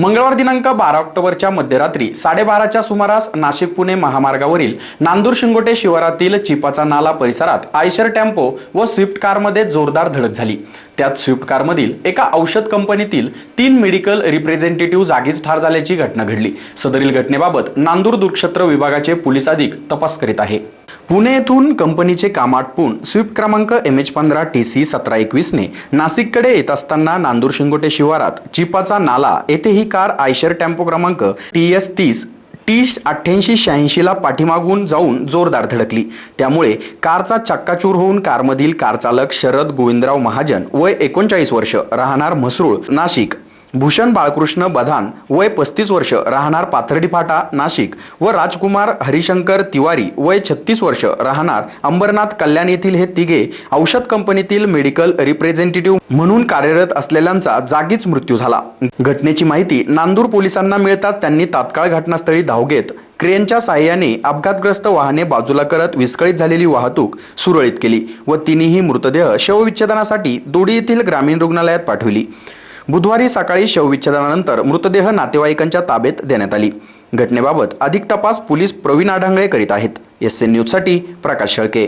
मंगळवार दिनांक 12 ऑक्टोबरच्या मध्यरात्री 12:30च्या सुमारास नाशिक पुणे महामार्गावरील नांदूर शिंगोटे शिवारातील चिपाचा नाला परिसरात आयशर टेम्पो व स्विफ्ट कारमध्ये जोरदार धडक झाली। त्यात स्विफ्ट कारमधील एका औषध कंपनीतील 3 मेडिकल रिप्रेझेंटेटिव्ह जागीच ठार झाल्याची घटना घडली। सदरील घटनेबाबत नांदूर दूरक्षेत्र विभागाचे पोलीस अधिक तपास करीत आहे। पुणे येथून कंपनीचे काम आटपून स्विफ्ट क्रमांक MH15 TC 1721 ने नाशिककडे येत असताना नांदूर शिंगोटे शिवारात चिपाचा नाला येथे ही कार आयशर टेम्पो क्रमांक TS 30 T8886 ला पाठीमागून जाऊन जोरदार धडकली। त्यामुळे कारचा चक्काचूर होऊन कारमधील कार चालक शरद गोविंदराव महाजन वय 39 वर्ष राहणार म्हसरूळ नाशिक, भूषण बाळकृष्ण बधान वय 35 वर्ष राहणार पाथर्डी फाटा नाशिक व राजकुमार हरिशंकर तिवारी वय 36 वर्ष राहणार अंबरनाथ कल्याण येथील हे तिघे औषध कंपनीतील मेडिकल रिप्रेझेंटेटिव्ह म्हणून कार्यरत असलेल्यांचा जागीच मृत्यू झाला। घटनेची माहिती नांदूर पोलिसांना मिळताच त्यांनी तात्काळ घटनास्थळी धाव घेत क्रेनच्या साहाय्याने अपघातग्रस्त वाहने बाजूला करत विस्कळीत झालेली वाहतूक सुरळीत केली व तिन्ही मृतदेह शवविच्छेदनासाठी दोडी येथील ग्रामीण रुग्णालयात पाठवली। बुधवारी सकाळी शवविच्छेदनानंतर मृतदेह नातेवाईकांच्या ताब्यात देण्यात आली। घटनेबाबत अधिक तपास पोलीस प्रवीण आढांगळे करीत आहेत। SN न्यूज साठी प्रकाश शेळके।